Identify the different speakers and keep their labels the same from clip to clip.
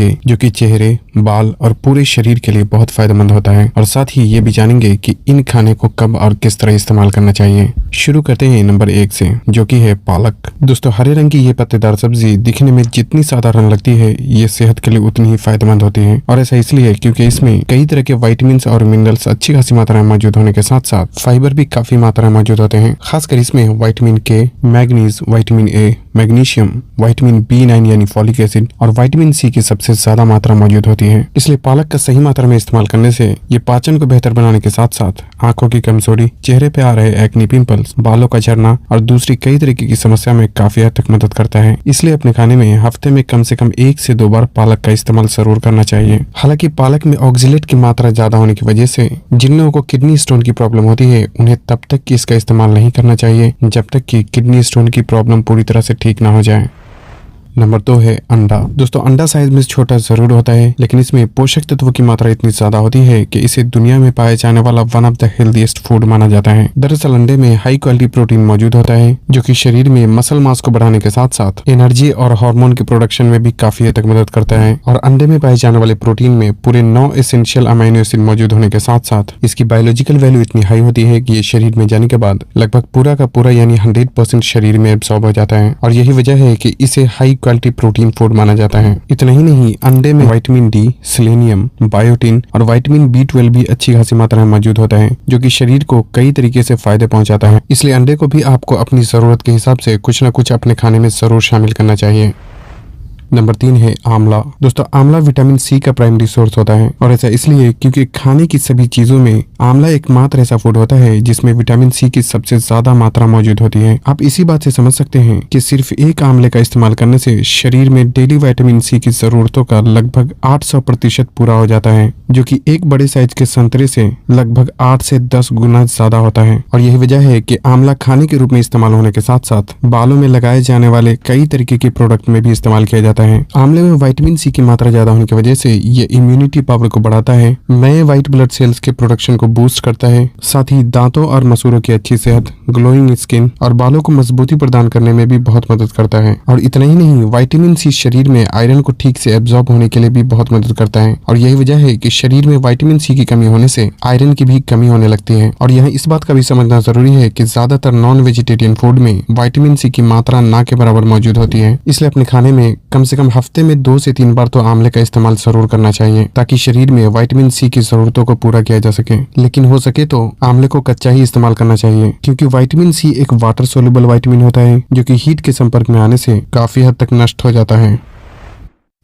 Speaker 1: जानेंगे जो कि चेहरे, बाल और पूरे शरीर के लिए बहुत फायदेमंद होता है और साथ ही ये भी जानेंगे कि इन खाने को कब और किस तरह इस्तेमाल करना चाहिए। शुरू करते हैं नंबर 1 से, जो कि है पालक। दोस्तों, हरे रंग की ये पत्तेदार सब्जी दिखने में जितनी साधारण लगती है, ये सेहत के लिए उतनी ही फायदेमंद होती है। और ऐसा इसलिए क्योंकि इसमें कई तरह के विटामिन और मिनरल्स अच्छी खासी मात्रा में मौजूद होने के साथ साथ फाइबर भी काफी मात्रा में मौजूद होते हैं। खासकर इसमें विटामिन के, manganese, vitamin A, magnesium, vitamin B9 यानी फॉलिक एसिड और विटामिन सी की सबसे ज्यादा मात्रा मौजूद होती है। इसलिए पालक का सही मात्रा में इस्तेमाल करने से ये पाचन को बेहतर बनाने के साथ साथ आंखों की कमजोरी, चेहरे पे आ रहे एक्ने पिंपल्स, बालों का झड़ना और दूसरी कई तरीके की समस्या में काफी हद तक मदद करता है। इसलिए अपने खाने में हफ्ते में कम से कम 1 से 2 बार पालक का इस्तेमाल जरूर करना चाहिए। हालांकि पालक में ऑक्जेलेट की मात्रा ज्यादा होने की वजह से जिन लोगों को किडनी स्टोन की प्रॉब्लम होती है, उन्हें तब तक कि इसका इस्तेमाल नहीं करना चाहिए जब तक कि किडनी स्टोन की प्रॉब्लम पूरी तरह से ठीक ना हो जाए। नंबर 2 है अंडा। दोस्तों, अंडा साइज में छोटा जरूर होता है, लेकिन इसमें पोषक तत्वों की मात्रा इतनी ज्यादा होती है कि इसे दुनिया में पाए जाने वाला one of the healthiest food माना जाता है। दरअसल अंडे में हाई क्वालिटी प्रोटीन मौजूद होता है, जो कि शरीर में मसल मास को बढ़ाने के साथ साथ एनर्जी और हार्मोन के प्रोडक्शन में भी काफी हद तक मदद करता है। और अंडे में पाए जाने वाले प्रोटीन में पूरे 9 एसेंशियल अमीनो एसिड मौजूद होने के साथ साथ इसकी बायोलॉजिकल वैल्यू इतनी हाई होती है कि ये शरीर में जाने के बाद लगभग पूरा का पूरा यानी 100% शरीर में एब्सॉर्ब हो जाता है। और यही वजह है कि इसे हाई क्वालिटी प्रोटीन फूड माना जाता है। इतना ही नहीं, अंडे में विटामिन डी, सेलेनियम, बायोटिन और विटामिन B12 भी अच्छी खासी मात्रा में मौजूद होता है, जो कि शरीर को कई तरीके से फायदे पहुंचाता है। इसलिए अंडे को भी आपको अपनी जरूरत के हिसाब से कुछ न कुछ अपने खाने में जरूर शामिल करना चाहिए। नंबर 3 है आंवला। दोस्तों, आंवला विटामिन सी का प्राइमरी सोर्स होता है और ऐसा इसलिए क्योंकि खाने की सभी चीजों में आंवला एकमात्र ऐसा फूड होता है जिसमें विटामिन सी की सबसे ज्यादा मात्रा मौजूद होती है। आप इसी बात से समझ सकते हैं कि सिर्फ एक आंवले का इस्तेमाल करने से शरीर में डेली विटामिन सी की जरूरतों का लगभग 800% पूरा हो जाता है, जो कि एक बड़े साइज के संतरे से लगभग 8 से 10 गुना ज्यादा होता है। और यही वजह है कि आंवला खाने के रूप में इस्तेमाल होने के साथ साथ बालों में लगाए जाने वाले कई तरीके के प्रोडक्ट में भी इस्तेमाल किया जाता है। आंवले में विटामिन सी की मात्रा ज्यादा होने की वजह से ये इम्यूनिटी पावर को बढ़ाता है, नए व्हाइट ब्लड सेल्स के प्रोडक्शन को बूस्ट करता है, साथ ही दांतों और मसूड़ों की अच्छी सेहत, ग्लोइंग स्किन और बालों को मजबूती प्रदान करने में भी बहुत मदद करता है। और इतना ही नहीं, विटामिन सी शरीर में आयरन को ठीक से एब्जॉर्ब होने के लिए भी बहुत मदद करता है। और यही वजह है कि शरीर में विटामिन सी की कमी होने से आयरन की भी कमी होने लगती है। और यहाँ इस बात का भी समझना जरूरी है कि ज्यादातर नॉन वेजिटेरियन फूड में विटामिन सी की मात्रा ना के बराबर मौजूद होती है। इसलिए अपने खाने में कम से कम हफ्ते में 2 से 3 बार तो आंवले का इस्तेमाल जरूर करना चाहिए, ताकि शरीर में विटामिन सी की जरूरतों को पूरा किया जा सके। लेकिन हो सके तो आंवले को कच्चा ही इस्तेमाल करना चाहिए, क्योंकि विटामिन सी एक वाटर सोल्यूबल विटामिन होता है, जो कि हीट के संपर्क में आने से काफी हद तक नष्ट हो जाता है।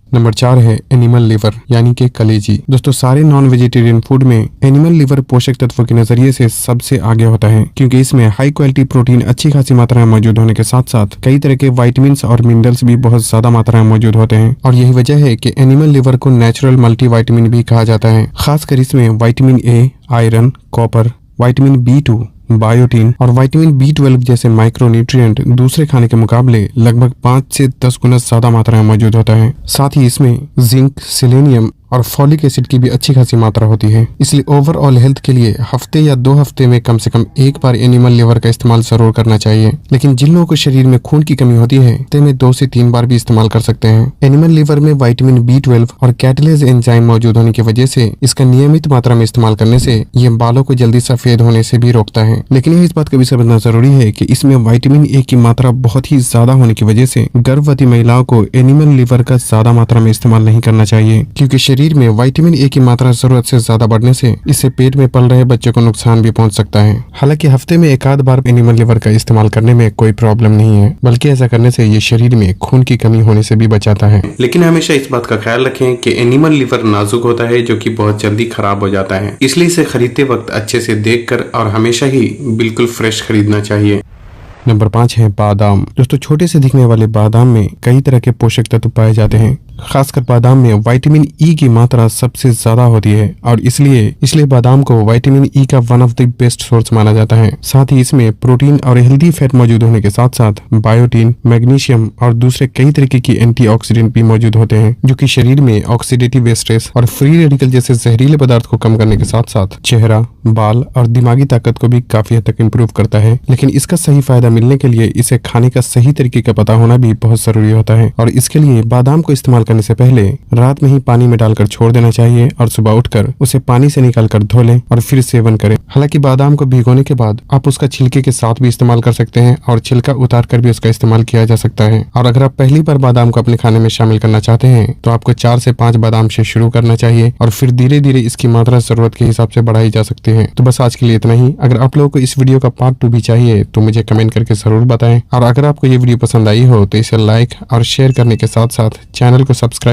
Speaker 1: नंबर 4 है एनिमल लिवर यानी कि कलेजी। दोस्तों, सारे नॉन वेजिटेरियन फूड में एनिमल लिवर पोषक तत्वों के नजरिए से सबसे आगे होता है, क्योंकि इसमें हाई क्वालिटी प्रोटीन अच्छी खासी मात्रा में मौजूद होने के साथ साथ कई तरह के विटामिन और मिनरल्स भी बहुत ज्यादा मात्रा में मौजूद होते हैं। और यही वजह है कि एनिमल लिवर को नेचुरल मल्टीविटामिन भी कहा जाता है। खासकर इसमें vitamin A, iron, copper, vitamin B2, biotin और विटामिन B12 जैसे माइक्रोन्यूट्रिएंट दूसरे खाने के मुकाबले लगभग 5 से 10 गुना ज्यादा मात्रा में मौजूद होता है। साथ ही इसमें जिंक, सेलेनियम और फॉलिक एसिड की भी अच्छी खासी मात्रा होती है। इसलिए ओवरऑल हेल्थ के लिए हफ्ते या 2 हफ्ते में कम से कम 1 बार एनिमल लिवर का इस्तेमाल जरूर करना चाहिए। लेकिन जिन लोगों को शरीर में खून की कमी होती है, हफ्ते में 2 से 3 बार भी इस्तेमाल कर सकते हैं। एनिमल लिवर में विटामिन B12 और कैटलेज एंजाइम मौजूद होने की वजह से इसका नियमित मात्रा में इस्तेमाल करने से ये बालों को जल्दी सफेद होने से भी रोकता है। लेकिन यह इस बात का भी समझना जरूरी है कि इसमें विटामिन ए की मात्रा बहुत ही ज्यादा होने की वजह से गर्भवती महिलाओं को एनिमल लिवर का ज्यादा मात्रा में इस्तेमाल नहीं करना चाहिए, क्योंकि शरीर में विटामिन ए की मात्रा जरूरत से ज्यादा बढ़ने से इससे पेट में पल रहे बच्चे को नुकसान भी पहुंच सकता है। हालांकि हफ्ते में 1 आध बार एनिमल लिवर का इस्तेमाल करने में कोई प्रॉब्लम नहीं है, बल्कि ऐसा करने से ये शरीर में खून की कमी होने से भी बचाता है।
Speaker 2: लेकिन हमेशा इस बात का ख्याल रखें कि एनिमल लिवर नाजुक होता है, जो कि बहुत जल्दी खराब हो जाता है। इसलिए इसे खरीदते वक्त अच्छे से देखकर और हमेशा ही बिल्कुल फ्रेश खरीदना चाहिए।
Speaker 1: नंबर 5 है बादाम। दोस्तों, छोटे से दिखने वाले बादाम में कई तरह के पोषक तत्व पाए जाते हैं। खासकर बादाम में विटामिन ई की मात्रा सबसे ज्यादा होती है और इसलिए बादाम को विटामिन ई का one of the best source माना जाता है। साथ ही इसमें प्रोटीन और हेल्दी फैट मौजूद होने के साथ साथ बायोटिन, मैग्नीशियम और दूसरे कई तरीके की एंटीऑक्सीडेंट भी मौजूद होते हैं, जो कि शरीर में ऑक्सीडेटिव स्ट्रेस और फ्री रेडिकल जैसे जहरीले पदार्थ को कम करने के साथ साथ चेहरा, बाल और दिमागी ताकत को भी काफी हद तक इम्प्रूव करता है। लेकिन इसका सही फायदा मिलने के लिए इसे खाने का सही तरीके का पता होना भी बहुत जरूरी होता है और इसके लिए बादाम को इस्तेमाल करने से पहले रात में ही पानी में डालकर छोड़ देना चाहिए और सुबह उठकर उसे पानी से निकालकर धो लें और फिर सेवन करें। हालांकि बादाम को भिगोने के बाद आप उसका छिलके के साथ भी इस्तेमाल कर सकते हैं और छिलका उतार कर भी उसका इस्तेमाल किया जा सकता है। और अगर आप पहली बार बादाम को अपने खाने में शामिल करना चाहते हैं तो आपको 4 से 5 बादाम से शुरू करना चाहिए और फिर धीरे धीरे इसकी मात्रा जरूरत के हिसाब से बढ़ाई जा सकती है। तो बस आज के लिए इतना ही। अगर आप लोगों को इस वीडियो का पार्ट 2 भी चाहिए तो मुझे कमेंट करके जरूर बताएं और अगर आपको ये वीडियो पसंद आई हो तो इसे लाइक और शेयर करने के साथ साथ चैनल को सब्सक्राइब